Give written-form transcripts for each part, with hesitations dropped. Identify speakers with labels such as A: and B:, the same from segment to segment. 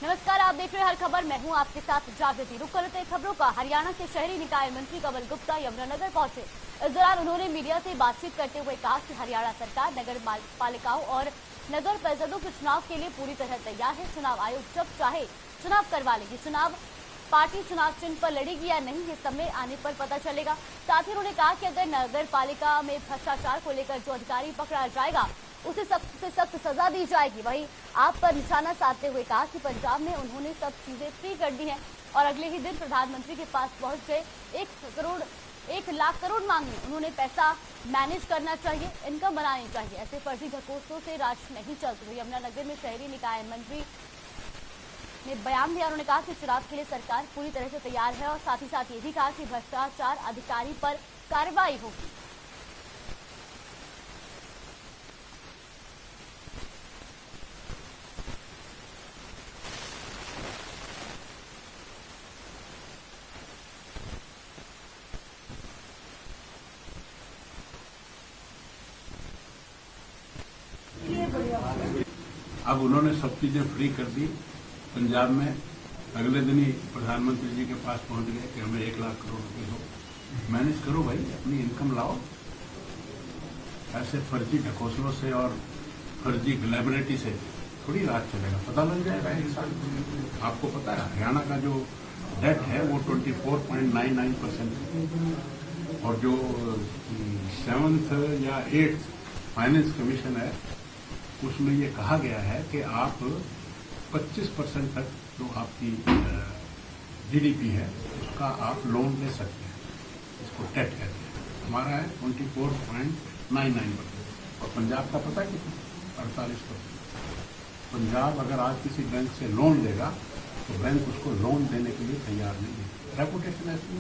A: नमस्कार, आप देख रहे हैं हर खबर। मैं हूं आपके साथ जागृति। रुक करते हैं खबरों का। हरियाणा के शहरी निकाय मंत्री कंवल गुप्ता यमुनानगर पहुंचे। इस दौरान उन्होंने मीडिया से बातचीत करते हुए कहा कि हरियाणा सरकार नगर पालिकाओं और नगर परिषदों के चुनाव के लिए पूरी तरह तैयार है। चुनाव आयोग जब चाहे चुनाव करवा लेगी। चुनाव पार्टी चुनाव चिन्ह पर लड़ेगी या नहीं, ये समय आने पर पता चलेगा। साथ ही उन्होंने कहा कि अगर नगर पालिका में भ्रष्टाचार को लेकर जो अधिकारी पकड़ा जाएगा उसे सख्त से सख्त सजा दी जाएगी। वहीं आप पर निशाना साधते हुए कहा कि पंजाब में उन्होंने सब चीजें फ्री कर दी हैं और अगले ही दिन प्रधानमंत्री के पास पहुंच गए 1 लाख करोड़ मांगने। उन्होंने पैसा मैनेज करना चाहिए, इनकम बनानी चाहिए। ऐसे फर्जी घोषणाओं से राज नहीं चलती। हुई यमुनानगर में शहरी निकाय मंत्री ने बयान दिया। उन्होंने कहा कि चुनाव के लिए सरकार पूरी तरह से तैयार है और साथ ही साथ ये भी कहा कि भ्रष्टाचार अधिकारी पर कार्रवाई होगी।
B: अब उन्होंने सब चीजें फ्री कर दी। पंजाब में अगले दिन ही प्रधानमंत्री जी के पास पहुंच गए कि हमें 1 लाख करोड़ रुपए दो, मैनेज करो भाई, अपनी इनकम लाओ। ऐसे फर्जी ढकोसलों से और फर्जी ग्लैमरिटी से थोड़ी राज चलेगा, पता लग जाएगा एक साल। आपको पता है हरियाणा का जो डेट है वो 24.99% और जो 7th या 8th फाइनेंस कमीशन है उसमें ये कहा गया है कि आप 25% तक जो आपकी जीडीपी है उसका आप लोन ले सकते हैं। इसको टेट कहते हैं। हमारा है 24.99% और पंजाब का पता है कितना? 48%। पंजाब अगर आज किसी बैंक से लोन लेगा तो बैंक उसको लोन देने के लिए तैयार नहीं है। रेपुटेशन ऐसी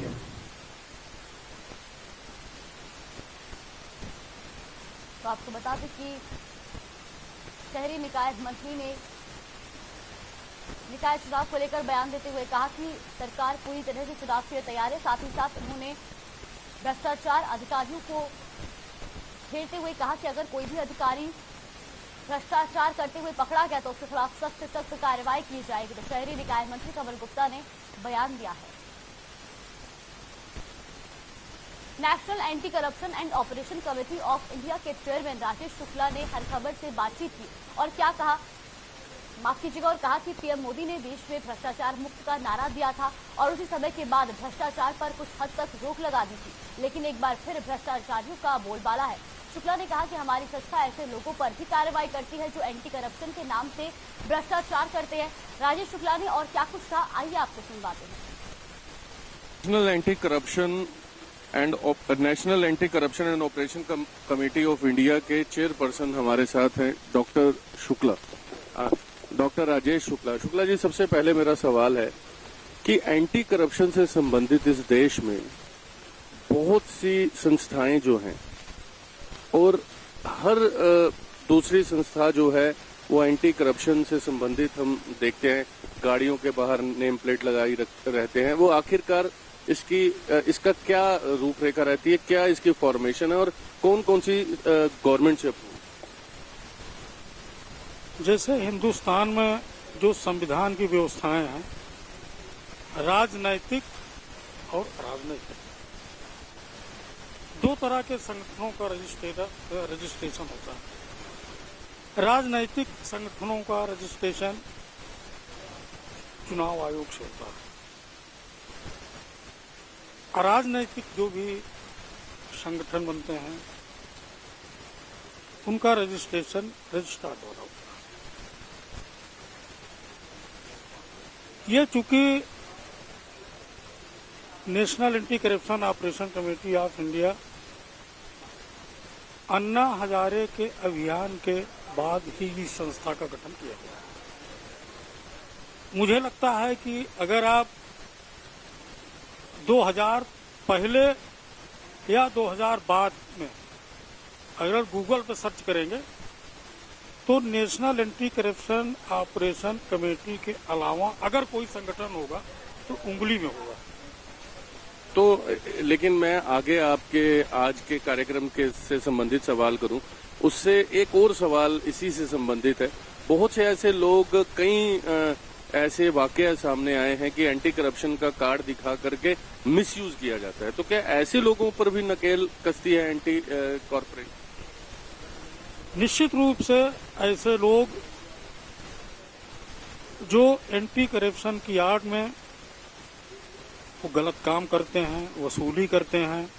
B: है।
A: तो आपको बता दें कि शहरी निकाय मंत्री ने निकाय चुनाव को लेकर बयान देते हुए कहा कि सरकार पूरी तरह से चुनाव के लिए तैयार है। साथ ही साथ उन्होंने भ्रष्टाचार अधिकारियों को घेरते हुए कहा कि अगर कोई भी अधिकारी भ्रष्टाचार करते हुए पकड़ा गया तो उसके खिलाफ सख्त से सख्त कार्रवाई की जाएगी। तो शहरी निकाय मंत्री कंवल गुप्ता ने बयान दिया है। National anti corruption and operation committee of India के चेयरमैन राजेश शुक्ला ने हर खबर से बातचीत की और क्या कहा, माफ कीजिएगा, और कहा कि पीएम मोदी ने देश में भ्रष्टाचार मुक्त का नारा दिया था और उसी समय के बाद भ्रष्टाचार पर कुछ हद तक रोक लगा दी थी, लेकिन एक बार फिर भ्रष्टाचारियों का बोलबाला है। शुक्ला ने कहा कि हमारी संस्था ऐसे लोगों पर भी कार्रवाई करती है जो एंटी करप्शन के नाम से भ्रष्टाचार करते हैं। राजेश शुक्ला ने और क्या कुछ कहा, आइए आपको सुनवाते हैं।
C: National anti corruption and operation committee of India के चेयरपर्सन हमारे साथ हैं डॉक्टर शुक्ला, डॉक्टर राजेश शुक्ला। शुक्ला जी, सबसे पहले मेरा सवाल है कि एंटी करप्शन से संबंधित इस देश में बहुत सी संस्थाएं जो हैं और हर दूसरी संस्था जो है वो एंटी करप्शन से संबंधित हम देखते हैं गाड़ियों के बाहर नेम प्लेट लगाई रहते हैं। वो आखिरकार इसका क्या रूपरेखा रहती है, क्या इसकी फॉर्मेशन है और कौन कौन सी गवर्नमेंट से?
D: जैसे हिंदुस्तान में जो संविधान की व्यवस्थाएं हैं, राजनैतिक और राजनीतिक, दो तरह के संगठनों का रजिस्ट्रेशन होता है। राजनैतिक संगठनों का रजिस्ट्रेशन चुनाव आयोग से होता है। अराजनैतिक जो भी संगठन बनते हैं उनका रजिस्ट्रेशन रजिस्ट्रार द्वारा होता है। ये चूंकि national anti corruption operation committee of India Anna Hazare के अभियान के बाद ही इस संस्था का गठन किया गया है। मुझे लगता है कि अगर आप 2000 पहले या 2000 बाद में अगर गूगल पर सर्च करेंगे तो national anti corruption operation committee के अलावा अगर कोई संगठन होगा तो उंगली में होगा।
C: तो लेकिन मैं आगे आपके आज के कार्यक्रम के से संबंधित सवाल करूं, उससे एक और सवाल इसी से संबंधित है। बहुत से ऐसे लोग, कई ऐसे वाकया सामने आए हैं कि एंटी करप्शन का कार्ड दिखा करके मिसयूज किया जाता है, तो क्या ऐसे लोगों पर भी नकेल कसती है एंटी कॉर्पोरेट?
D: निश्चित रूप से ऐसे लोग जो एंटी करप्शन की आड़ में वो गलत काम करते हैं, वसूली करते हैं,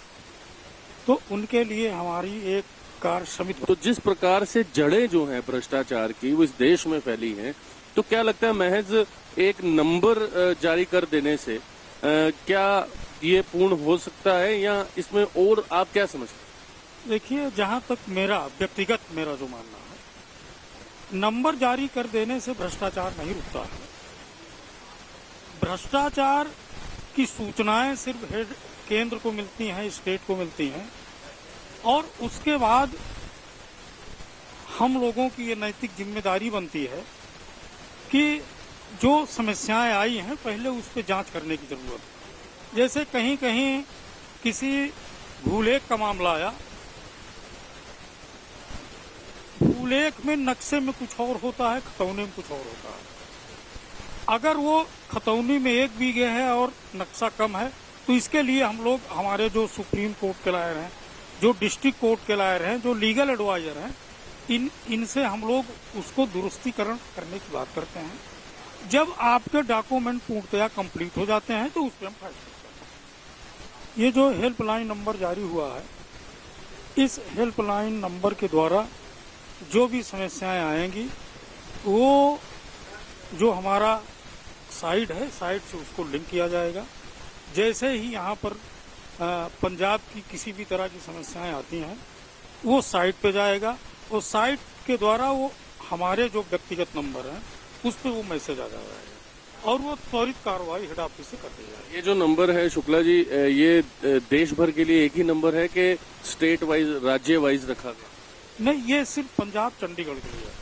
D: तो उनके लिए हमारी एक कार्य समिति।
C: तो जिस प्रकार से जड़ें जो हैं भ्रष्टाचार की वो इस देश में फैली हैं, तो क्या लगता है महज एक नंबर जारी कर देने से क्या ये पूर्ण हो सकता है, या इसमें और आप क्या समझते हैं?
D: देखिए, जहां तक व्यक्तिगत मेरा जो मानना है, नंबर जारी कर देने से भ्रष्टाचार नहीं रुकता है। भ्रष्टाचार की सूचनाएं सिर्फ हेड केंद्र को मिलती हैं, स्टेट को मिलती हैं, और उसके बाद हम लोगों की ये नैतिक जिम्मेदारी बनती है कि जो समस्याएं आई हैं पहले उस पर जांच करने की जरूरत है। जैसे कहीं कहीं किसी भूलेख का मामला आया, भूलेख में नक्शे में कुछ और होता है, खतौनी में कुछ और होता है। अगर वो खतौनी में 1 बीघे है और नक्शा कम है, तो इसके लिए हम लोग, हमारे जो सुप्रीम कोर्ट के लॉयर हैं, जो डिस्ट्रिक्ट कोर्ट के लॉयर हैं, जो लीगल एडवाइजर हैं, इनसे हम लोग उसको दुरुस्तीकरण करने की बात करते हैं। जब आपके डॉक्यूमेंट पूर्णतया कंप्लीट हो जाते हैं तो उस पर हम फैसला करते हैं। ये जो हेल्पलाइन नंबर जारी हुआ है, इस हेल्पलाइन नंबर के द्वारा जो भी समस्याएं आएंगी, वो जो हमारा साइट है, साइट से उसको लिंक किया जाएगा। जैसे ही यहाँ पर पंजाब की किसी भी तरह की समस्याएं आती हैं, वो साइट पे जाएगा, और साइट के द्वारा वो हमारे जो व्यक्तिगत नंबर हैं उस पर वो मैसेज आ जाएगा और वो त्वरित कार्रवाई हेड ऑफिस से कर दी जाएगी।
C: ये जो नंबर है शुक्ला जी, ये देश भर के लिए एक ही नंबर है कि स्टेट वाइज, राज्य वाइज रखा गया?
D: नहीं, ये सिर्फ पंजाब चंडीगढ़ के लिए है।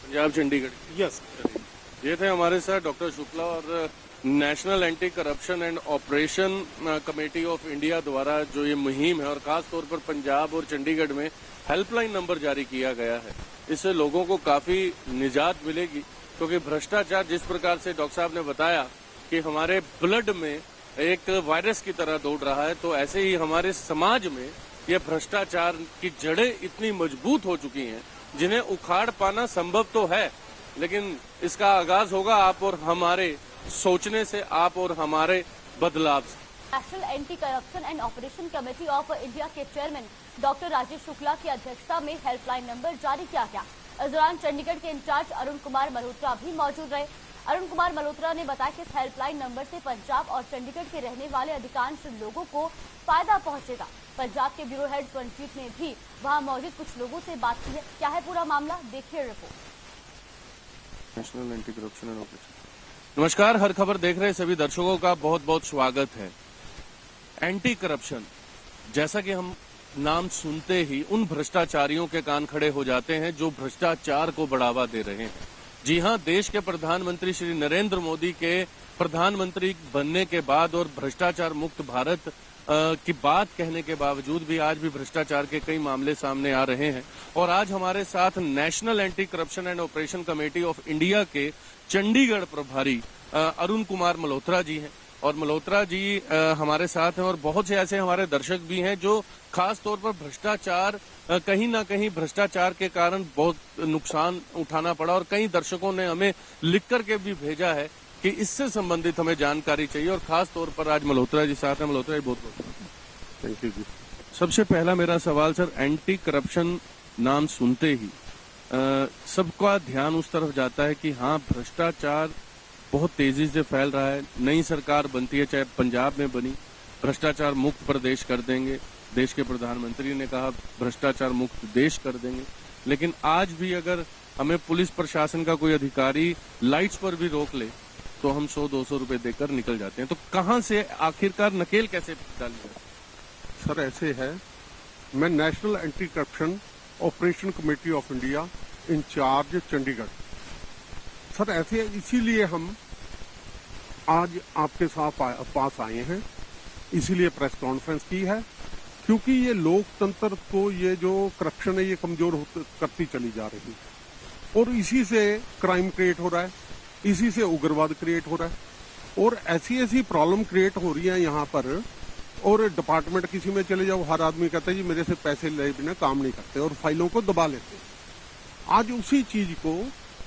C: पंजाब चंडीगढ़।
D: यस।
C: ये थे हमारे साथ डॉक्टर शुक्ला, और national anti corruption and operation committee of India द्वारा जो ये मुहिम है, और खास तौर पर पंजाब और चंडीगढ़ में हेल्पलाइन नंबर जारी किया गया है, इससे लोगों को काफी निजात मिलेगी। क्योंकि भ्रष्टाचार जिस प्रकार से डॉक्टर साहब ने बताया कि हमारे ब्लड में एक वायरस की तरह दौड़ रहा है, तो ऐसे ही हमारे समाज में ये भ्रष्टाचार की जड़ें इतनी मजबूत हो चुकी हैं, जिन्हें उखाड़ पाना संभव तो है, लेकिन इसका आगाज होगा आप और हमारे सोचने से, आप और हमारे बदलाव से।
A: National anti corruption and operation committee of India के चेयरमैन डॉक्टर राजेश शुक्ला की अध्यक्षता में हेल्पलाइन नंबर जारी किया गया। इस दौरान चंडीगढ़ के इंचार्ज अरुण कुमार मल्होत्रा भी मौजूद रहे। अरुण कुमार मल्होत्रा ने बताया कि इस हेल्पलाइन नंबर से पंजाब और चंडीगढ़ के रहने वाले अधिकांश लोगों को फायदा पहुंचेगा। पंजाब के ब्यूरो हेड स्वनजीत ने भी वहां मौजूद कुछ लोगों से बात की है। क्या है पूरा मामला, देखिए report.
C: National anti corruption and operation. नमस्कार, हर खबर देख रहे सभी दर्शकों का बहुत बहुत स्वागत है। एंटी करप्शन, जैसा कि हम नाम सुनते ही उन भ्रष्टाचारियों के कान खड़े हो जाते हैं जो भ्रष्टाचार को बढ़ावा दे रहे हैं। जी हां, देश के प्रधानमंत्री श्री नरेंद्र मोदी के प्रधानमंत्री बनने के बाद और भ्रष्टाचार मुक्त भारत की बात कहने के बावजूद भी आज भी भ्रष्टाचार के कई मामले सामने आ रहे हैं। और आज हमारे साथ national anti corruption and operation committee of India के चंडीगढ़ प्रभारी अरुण कुमार मल्होत्रा जी हैं। और मल्होत्रा जी हमारे साथ हैं, और बहुत से ऐसे हमारे दर्शक भी हैं जो खास तौर पर भ्रष्टाचार, कहीं ना कहीं भ्रष्टाचार के कारण बहुत नुकसान उठाना पड़ा, और कई दर्शकों ने हमें लिख करके भी भेजा है कि इससे संबंधित हमें जानकारी चाहिए। और खास तौर पर आज मल्होत्रा जी साथ हैं। मल्होत्रा जी, बहुत बहुत
E: थैंक यू जी।
C: सबसे पहला मेरा सवाल सर, एंटी करप्शन नाम सुनते ही सबका ध्यान उस तरफ जाता है कि हाँ, भ्रष्टाचार बहुत तेजी से फैल रहा है। नई सरकार बनती है, चाहे पंजाब में बनी, भ्रष्टाचार मुक्त प्रदेश कर देंगे। देश के प्रधानमंत्री ने कहा भ्रष्टाचार मुक्त देश कर देंगे। लेकिन आज भी अगर हमें पुलिस प्रशासन का कोई अधिकारी लाइट्स पर भी रोक ले तो हम 100-200 रुपए देकर निकल जाते हैं। तो कहां से आखिरकार नकेल कैसे डाली जाए?
E: सर ऐसे है, मैं national anti corruption operation committee of India in charge Chandigarh. Sir ऐसे इसीलिए हम आज आपके साथ पास आए हैं इसीलिए प्रेस कॉन्फ्रेंस की है, क्योंकि ये लोकतंत्र को, ये जो करप्शन है, ये कमजोर करती चली जा रही है और इसी से क्राइम क्रिएट हो रहा है, इसी से उग्रवाद क्रिएट हो रहा है और ऐसी ऐसी प्रॉब्लम क्रिएट हो रही है यहाँ पर। और डिपार्टमेंट किसी में चले जाओ, हर आदमी कहता है जी मेरे से पैसे ले बिना काम नहीं करते और फाइलों को दबा लेते हैं। आज उसी चीज को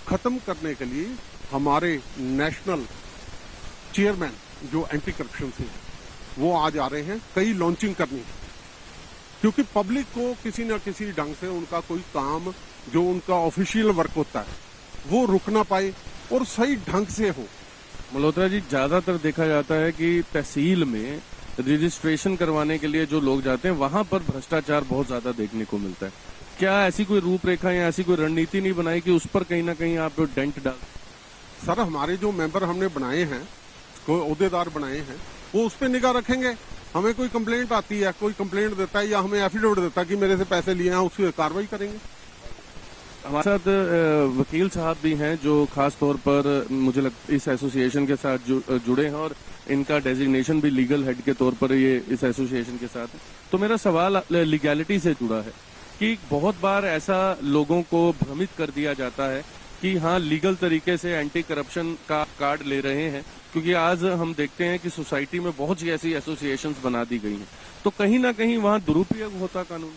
E: खत्म करने के लिए हमारे नेशनल चेयरमैन जो एंटी करप्शन से वो आज आ रहे हैं कई लॉन्चिंग करनी है, क्योंकि पब्लिक को किसी न किसी ढंग से उनका कोई काम जो उनका ऑफिशियल वर्क होता है वो रुक ना पाए और सही ढंग से हो।
C: मल्होत्रा जी, ज्यादातर देखा जाता है कि तहसील में रजिस्ट्रेशन करवाने के लिए जो लोग जाते हैं वहां पर भ्रष्टाचार बहुत ज्यादा देखने को मिलता है। क्या ऐसी कोई रूपरेखा या ऐसी कोई रणनीति नहीं बनाई कि उस पर कहीं ना कहीं आप डेंट डाल?
E: सर, हमारे जो मेंबर हमने बनाए हैं, कोई ओहदेदार बनाए हैं, वो उस पर निगाह रखेंगे। हमें कोई कंप्लेंट आती है, कोई कंप्लेंट देता है या हमें एफिडेविट देता है कि मेरे से पैसे लिए हैं, उसकी कार्रवाई करेंगे।
C: हमारे साथ वकील साहब भी हैं जो खास तौर पर मुझे लगता इस एसोसिएशन के साथ जुड़े हैं और इनका डेजिग्नेशन भी लीगल हेड के तौर पर ये इस एसोसिएशन के साथ है। तो मेरा सवाल लीगैलिटी से जुड़ा है कि बहुत बार ऐसा लोगों को भ्रमित कर दिया जाता है कि हाँ, लीगल तरीके से एंटी करप्शन का कार्ड ले रहे हैं, क्योंकि आज हम देखते हैं कि सोसाइटी में बहुत सी ऐसी एसोसिएशंस बना दी गई हैं, तो कहीं ना कहीं वहाँ दुरुपयोग होता कानून।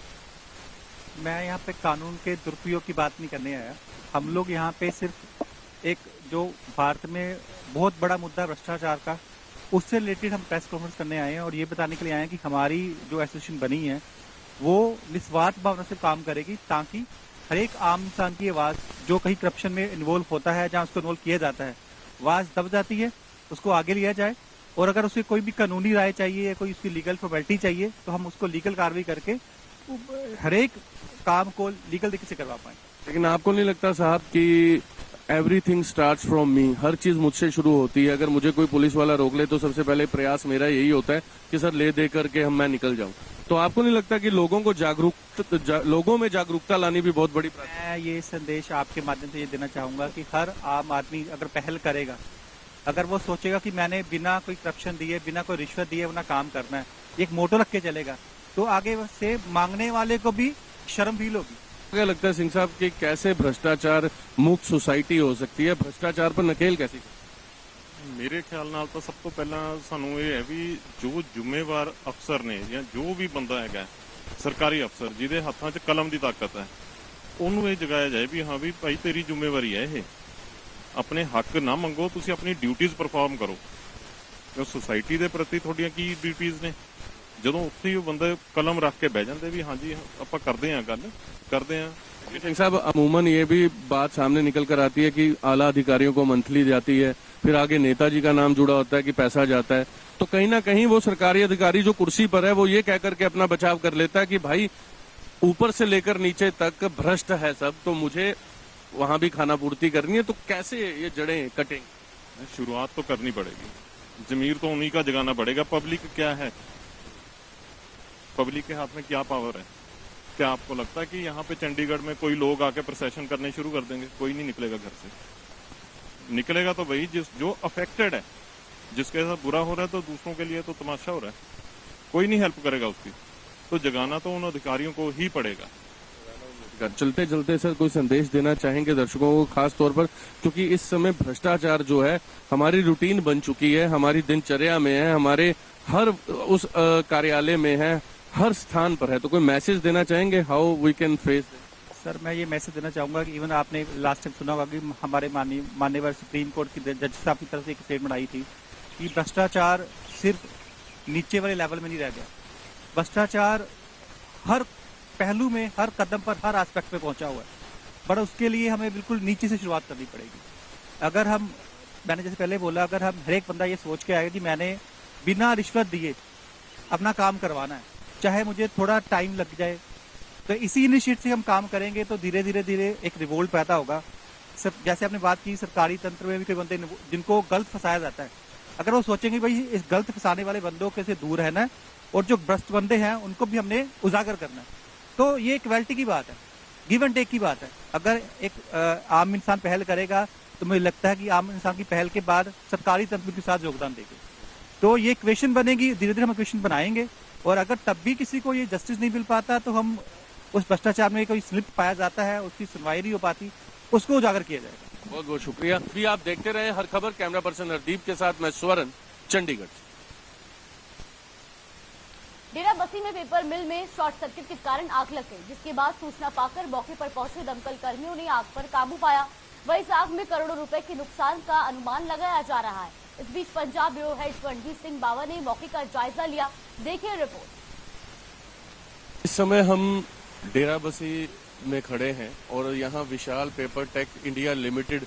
F: मैं यहाँ पे कानून के दुरुपयोग की बात नहीं करने आया। हम लोग यहाँ पे सिर्फ एक जो भारत में बहुत बड़ा मुद्दा भ्रष्टाचार का, उससे रिलेटेड हम प्रेस कॉन्फ्रेंस करने आए हैं और ये बताने के लिए आए हैं कि हमारी जो एसोसिएशन बनी है वो निस्वार्थ भावना से काम करेगी, ताकि हर एक आम इंसान की आवाज जो कहीं करप्शन में इन्वॉल्व होता है, जहाँ उसको इन्वॉल्व किया जाता है, आवाज दब जाती है, उसको आगे लिया जाए और अगर उसे कोई भी कानूनी राय चाहिए या कोई उसकी लीगल फॉर्मेलिटी चाहिए तो हम उसको लीगल कार्रवाई करके हर एक काम को लीगल तरीके से करवा पाए।
C: लेकिन आपको नहीं लगता साहब कि एवरीथिंग स्टार्ट्स फ्रॉम मी, हर चीज मुझसे शुरू होती है? अगर मुझे कोई पुलिस वाला रोक ले तो सबसे पहले प्रयास मेरा यही होता है कि सर ले दे करके मैं निकल जाऊं। तो आपको नहीं लगता कि लोगों में जागरूकता लानी भी बहुत बड़ी बात है?
F: मैं ये संदेश आपके माध्यम से ये देना चाहूंगा कि हर आम आदमी अगर पहल करेगा, अगर वो सोचेगा कि मैंने बिना कोई करप्शन दिए, बिना कोई रिश्वत दिए अपना काम करना है, एक मोटो रख के चलेगा, तो आगे से मांगने वाले को भी शर्म फील होगी।
C: क्या लगता है सिंह साहब कि कैसे भ्रष्टाचार मुक्त सोसाइटी हो सकती है? भ्रष्टाचार पर नकेल कैसी?
G: ਮੇਰੇ ਖਿਆਲ ਨਾਲ ਤਾਂ ਸਭ ਤੋਂ ਪਹਿਲਾਂ ਸਾਨੂੰ ਇਹ ਹੈ ਵੀ ਜੋ ਜ਼ਿੰਮੇਵਾਰ ਅਫਸਰ ਨੇ ਜਾਂ ਜੋ ਵੀ ਬੰਦਾ ਹੈਗਾ ਸਰਕਾਰੀ ਅਫਸਰ ਜਿਹਦੇ ਹੱਥਾਂ 'ਚ ਕਲਮ ਦੀ ਤਾਕਤ ਹੈ, ਉਹਨੂੰ ਇਹ ਜਗਾਇਆ ਜਾਏ ਵੀ ਹਾਂ ਵੀ ਭਾਈ ਤੇਰੀ ਜ਼ਿੰਮੇਵਾਰੀ ਹੈ ਇਹ, ਆਪਣੇ ਹੱਕ ਨਾ ਮੰਗੋ, ਤੁਸੀਂ ਆਪਣੀ ਡਿਊਟੀਆਂ ਪਰਫਾਰਮ ਕਰੋ। ਜੋ ਸੋਸਾਇਟੀ ਦੇ ਪ੍ਰਤੀ ਤੁਹਾਡੀਆਂ ਕੀ ਡਿਊਟੀਆਂ ਨੇ, ਜਦੋਂ ਉੱਥੇ ਹੀ ਉਹ ਬੰਦੇ ਕਲਮ ਰੱਖ ਕੇ ਬਹਿ ਜਾਂਦੇ ਵੀ ਹਾਂਜੀ ਆਪਾਂ ਕਰਦੇ ਆਂ, ਗੱਲ ਕਰਦੇ ਆਂ।
C: सिंह साहब, अमूमन ये भी बात सामने निकल कर आती है कि आला अधिकारियों को मंथली जाती है, फिर आगे नेताजी का नाम जुड़ा होता है कि पैसा जाता है, तो कहीं ना कहीं वो सरकारी अधिकारी जो कुर्सी पर है वो ये कह करके अपना बचाव कर लेता है कि भाई ऊपर से लेकर नीचे तक भ्रष्ट है सब, तो मुझे वहां भी खाना पूर्ति करनी है। तो कैसे ये जड़ें कटेंगे?
G: शुरुआत तो करनी पड़ेगी, जमीर तो उन्हीं का जगाना पड़ेगा। पब्लिक क्या है, पब्लिक के हाथ में क्या पावर है? क्या आपको लगता है कि यहाँ पे चंडीगढ़ में कोई लोग आके प्रोसेशन करने शुरू कर देंगे? कोई नहीं निकलेगा घर से। निकलेगा तो वही जो अफेक्टेड है, जिसके साथ बुरा हो रहा है, तो दूसरों के लिए तो तमाशा हो रहा है, कोई नहीं हेल्प करेगा उसकी। तो जगाना तो उन अधिकारियों को ही पड़ेगा।
C: चलते चलते सर कोई संदेश देना चाहेंगे दर्शकों को, खास तौर पर क्योंकि इस समय भ्रष्टाचार जो है हमारी रूटीन बन चुकी है, हमारी दिनचर्या में है, हमारे हर उस कार्यालय में है, हर स्थान पर है, तो कोई मैसेज देना चाहेंगे how we can face?
F: Sir, मैं ये मैसेज देना चाहूंगा कि इवन आपने लास्ट टाइम सुना होगा कि हमारे माननीय सुप्रीम कोर्ट की जज साहब की तरफ से एक स्टेटमेंट आई थी कि भ्रष्टाचार सिर्फ नीचे वाले लेवल में नहीं रह गया, भ्रष्टाचार हर पहलू में, हर कदम पर, हर एस्पेक्ट पे पहुंचा हुआ है। बट उसके लिए हमें बिल्कुल नीचे से शुरुआत करनी पड़ेगी। अगर मैंने जैसे पहले बोला, अगर हम हर एक बंदा ये सोच के आएगा कि मैंने बिना रिश्वत दिए अपना काम करवाना है, चाहे मुझे थोड़ा टाइम लग जाए, तो इसी इनिशिएटिव से हम काम करेंगे तो धीरे धीरे एक रिवोल्ट पैदा होगा। जैसे आपने बात की, सरकारी तंत्र में भी कोई बंदे जिनको गलत फंसाया जाता है, अगर वो सोचेंगे भाई इस गलत फंसाने वाले बंदों के से दूर रहना है और जो भ्रष्ट बंदे हैं उनको भी हमने उजागर करना है, तो ये इक्वालिटी की बात है, गिव एंड टेक की बात है। अगर एक आम इंसान पहल करेगा तो मुझे लगता है कि आम इंसान की पहल के बाद सरकारी तंत्र के साथ योगदान देगी। तो ये क्वेश्चन बनेगी, धीरे धीरे हम क्वेश्चन बनाएंगे, और अगर तब भी किसी को ये जस्टिस नहीं मिल पाता तो हम उस भ्रष्टाचार में कोई स्लिप पाया जाता है, उसकी सुनवाई नहीं हो पाती, उसको उजागर किया जाएगा।
C: बहुत बहुत शुक्रिया। भी आप देखते रहे हर खबर। कैमरा पर्सन हरदीप के साथ मैं स्वर्ण, चंडीगढ़ से।
A: डेरा बस्सी में पेपर मिल में शॉर्ट सर्किट के कारण आग लग गई, जिसके बाद सूचना पाकर मौके पर पहुंचे दमकल कर्मियों ने आग पर काबू पाया। वहीं इस आग में करोड़ों रुपए के नुकसान का अनुमान लगाया जा रहा है। इस बीच पंजाब ब्यूरो हेड रणजीत सिंह बावा ने मौके का जायजा लिया। देखिए रिपोर्ट।
C: इस समय हम डेरा बस्सी में खड़े हैं और यहाँ विशाल पेपर टेक इंडिया लिमिटेड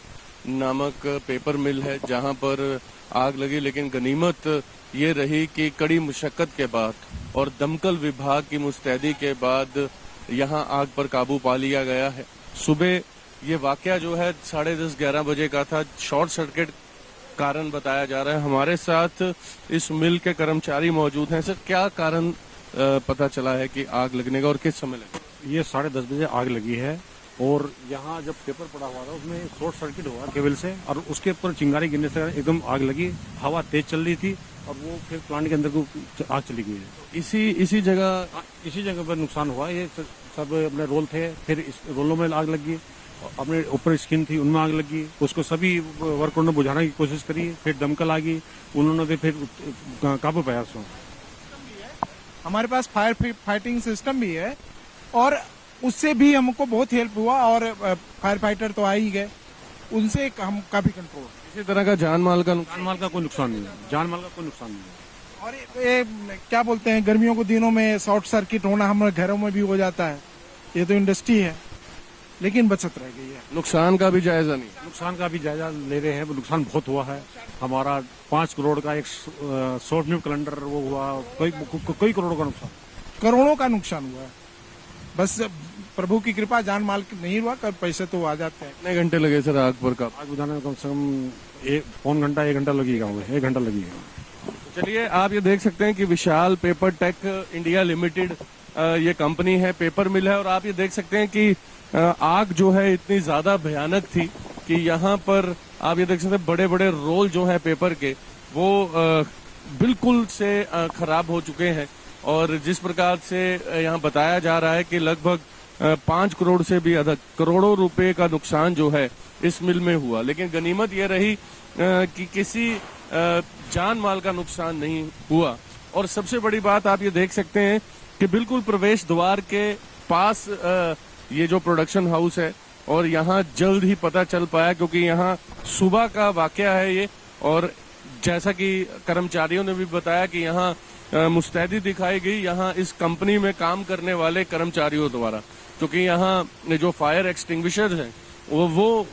C: नामक पेपर मिल है, जहाँ पर आग लगी। लेकिन गनीमत ये रही कि कड़ी मुशक्कत के बाद और दमकल विभाग की मुस्तैदी के बाद यहाँ आग पर काबू पा लिया गया है। सुबह ये वाकया जो है 10:30-11 बजे का था। शॉर्ट सर्किट कारण बताया जा रहा है। हमारे साथ इस मिल के कर्मचारी मौजूद हैं। सर, क्या कारण पता चला है कि आग लगने का और किस समय लगा?
E: ये 10:30 बजे आग लगी है और यहाँ जब पेपर पड़ा हुआ था उसमें शॉर्ट सर्किट हुआ केबल से और उसके ऊपर चिंगारी गिरने से एकदम आग लगी। हवा तेज चल रही थी और वो फिर प्लांट के अंदर को आग चली गई है।
C: इसी जगह
E: पर नुकसान हुआ। ये सब अपने रोल थे, फिर इस रोलों में आग लगी, अपने ऊपर स्किन थी उनमें आग लगी। उसको सभी वर्करों ने बुझाने की कोशिश करी, फिर दमकल आ गई, उन्होंने भी फिर काबू पाया उसको।
H: हमारे पास फायर फाइटिंग सिस्टम भी है और उससे भी हमको बहुत हेल्प हुआ और फायर फाइटर तो आ ही गए, उनसे हम काफी कंट्रोल।
C: किसी तरह का जान माल का
E: कोई नुकसान नहीं है। जान माल का कोई नुकसान नहीं है।
H: और ये क्या बोलते हैं, गर्मियों के दिनों में शॉर्ट सर्किट होना हमारे घरों में भी हो जाता है। ये तो इंडस्ट्री है, लेकिन बचत रह गई है।
C: नुकसान का भी जायजा नहीं?
E: नुकसान का भी जायजा ले रहे हैं। नुकसान बहुत हुआ है। हमारा 5 करोड़ का एक शॉर्ट न्यू कैलेंडर वो हुआ, कई करोड़ों का नुकसान।
H: करोड़ों का नुकसान हुआ है। बस प्रभु की कृपा, जान माल नहीं हुआ, कर पैसे तो आ जाते हैं।
C: कितने घंटे लगे सर आग पर काबू?
E: आग बुझाने में कम से कम पौन घंटा 1 घंटा लगेगा। 1 घंटा लगेगा।
C: चलिए, आप ये देख सकते हैं कि विशाल पेपर टेक इंडिया लिमिटेड ये कंपनी है, पेपर मिल है। और आप ये देख सकते हैं कि आग जो है इतनी ज्यादा भयानक थी कि यहाँ पर आप ये देख सकते हैं बड़े बड़े रोल जो है पेपर के वो बिल्कुल से खराब हो चुके हैं। और जिस प्रकार से यहाँ बताया जा रहा है कि लगभग 5 करोड़ से भी अधिक करोड़ों रुपए का नुकसान जो है इस मिल में हुआ। लेकिन गनीमत ये रही कि किसी जान माल का नुकसान नहीं हुआ। और सबसे बड़ी बात आप ये देख सकते हैं कि बिल्कुल प्रवेश द्वार के पास ये जो प्रोडक्शन हाउस है और यहाँ जल्द ही पता चल पाया, क्योंकि यहाँ सुबह का वाकया है ये। और जैसा कि कर्मचारियों ने भी बताया कि यहाँ मुस्तैदी दिखाई गई यहाँ इस कंपनी में काम करने वाले कर्मचारियों द्वारा, क्योंकि यहाँ जो फायर एक्सटिंग्विशर हैं वो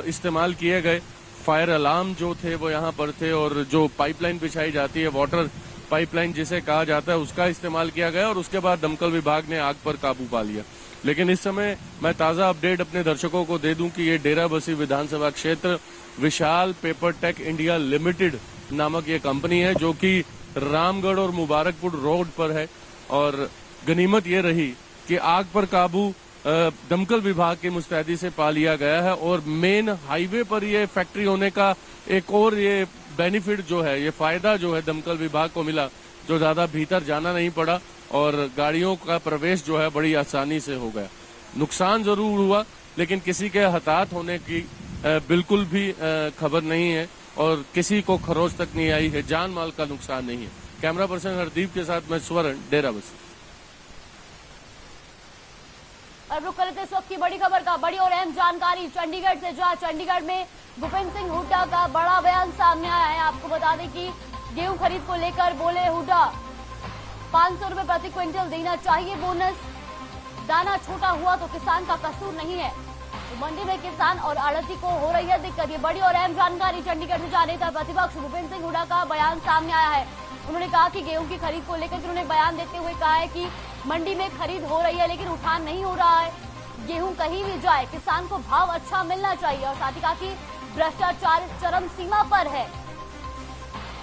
C: इस्तेमाल किए गए। फायर अलार्म जो थे वो यहाँ पर थे और जो पाइपलाइन बिछाई जाती है, वाटर पाइपलाइन जिसे कहा जाता है, उसका इस्तेमाल किया गया और उसके बाद दमकल विभाग ने आग पर काबू पा लिया। लेकिन इस समय मैं ताजा अपडेट अपने दर्शकों को दे दूं कि ये डेरा बस्सी विधानसभा क्षेत्र विशाल पेपर टेक इंडिया लिमिटेड नामक ये कंपनी है, जो कि रामगढ़ और मुबारकपुर रोड पर है। और गनीमत ये रही कि आग पर काबू दमकल विभाग की मुस्तैदी से पा लिया गया है। और मेन हाईवे पर ये फैक्ट्री होने का एक और ये बेनिफिट जो है, ये फायदा जो है दमकल विभाग को मिला, जो ज्यादा भीतर जाना नहीं पड़ा और गाड़ियों का प्रवेश जो है बड़ी आसानी से हो गया। नुकसान जरूर हुआ, लेकिन किसी के हताहत होने की बिल्कुल भी खबर नहीं है और किसी को खरोच तक नहीं आई है। जान माल का नुकसान नहीं है। कैमरा पर्सन हरदीप के साथ मैं स्वर्ण, डेरा बस्सी।
A: अब रुक करते इस वक्त की बड़ी खबर का बड़ी और अहम जानकारी चंडीगढ़ से, जहां चंडीगढ़ में भूपेंद्र सिंह हुड्डा का बड़ा बयान सामने आया है। आपको बता दें कि गेहूं खरीद को लेकर बोले हुड्डा 500 रुपए प्रति क्विंटल देना चाहिए बोनस, दाना छोटा हुआ तो किसान का कसूर नहीं है। तो मंडी में किसान और आड़ती को हो रही है दिक्कत। ये बड़ी और अहम जानकारी चंडीगढ़ से जहां नेता प्रतिपक्ष भूपेंद्र सिंह हुड्डा का बयान सामने आया है। उन्होंने कहा कि गेहूं की खरीद को लेकर उन्होंने बयान देते हुए कहा है कि मंडी में खरीद हो रही है लेकिन उठान नहीं हो रहा है। गेहूं कहीं भी जाए किसान को भाव अच्छा मिलना चाहिए। और साथ ही कहा कि भ्रष्टाचार चरम सीमा पर है।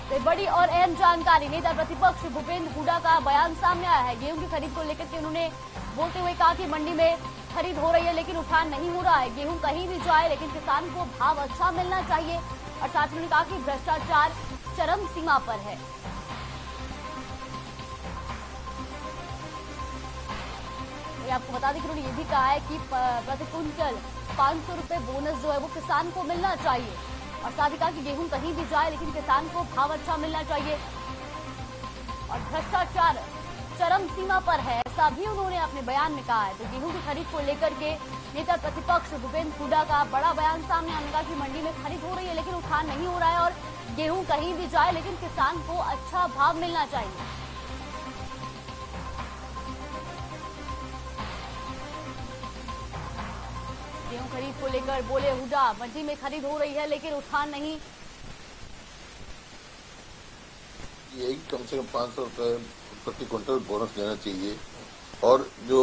A: तो बड़ी और अहम जानकारी नेता प्रतिपक्ष भूपेंद्र हुड्डा का बयान सामने आया है। गेहूं की खरीद को लेकर के उन्होंने बोलते हुए कहा कि मंडी में खरीद हो रही है लेकिन उठान नहीं हो रहा है। गेहूं कहीं भी जाए लेकिन किसान को भाव अच्छा मिलना चाहिए। और साथ ही उन्होंने कहा कि भ्रष्टाचार चरम सीमा पर है। आपको बता दें कि उन्होंने ये भी कहा है कि प्रति क्विंटल 500 रुपए बोनस जो है वो किसान को मिलना चाहिए, और साथ ही कहा कि गेहूं कहीं भी जाए लेकिन किसान को भाव अच्छा मिलना चाहिए। और भ्रष्टाचार चरम सीमा पर है, ऐसा भी उन्होंने अपने बयान में कहा है। तो गेहूं की खरीद को लेकर के नेता प्रतिपक्ष भूपेंद्र हुड्डा का बड़ा बयान सामने आने का कि मंडी में खरीद हो रही है लेकिन उठान नहीं हो रहा है, और गेहूं कहीं भी जाए लेकिन किसान को अच्छा भाव मिलना चाहिए। गेहूं खरीद को लेकर बोले हुड्डा, मंडी में खरीद हो रही है लेकिन उठान नहीं।
I: यही कम से कम 500 रुपए प्रति क्विंटल बोनस देना चाहिए, और जो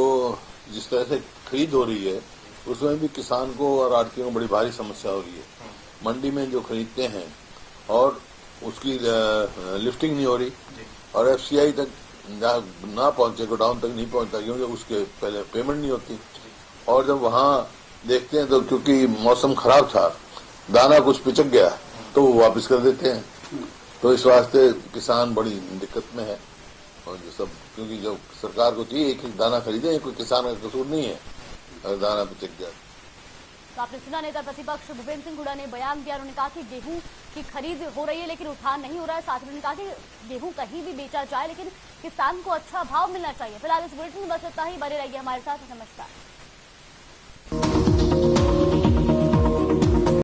I: जिस तरह से खरीद हो रही है उसमें भी किसान को और आढ़तियों को बड़ी भारी समस्या हो रही है। मंडी में जो खरीदते हैं और उसकी लिफ्टिंग नहीं हो रही, और एफसीआई तक ना पहुंचे, गोडाउन तक नहीं पहुंचता क्योंकि उसके पहले पेमेंट नहीं होती। और जब वहां देखते हैं तो क्योंकि मौसम खराब था, दाना कुछ पिचक गया तो वो वापस कर देते हैं। तो इस वास्ते किसान बड़ी दिक्कत में है, और जो सब क्योंकि जो सरकार को चाहिए कि दाना खरीदे, कोई किसान का कसूर नहीं है अगर दाना पिचक जाए।
A: तो आपने सुना नेता प्रतिपक्ष भूपेंद्र सिंह हुड्डा ने बयान दिया। उन्होंने कहा कि गेहूं की खरीद हो रही है लेकिन उठान नहीं हो रहा है। साथ ही उन्होंने कहा कि गेहूं कहीं भी बेचा जाए लेकिन किसान को अच्छा भाव मिलना चाहिए। फिलहाल इस बुलेटिन में बस इतना ही, बने रहिए हमारे साथ। नमस्कार।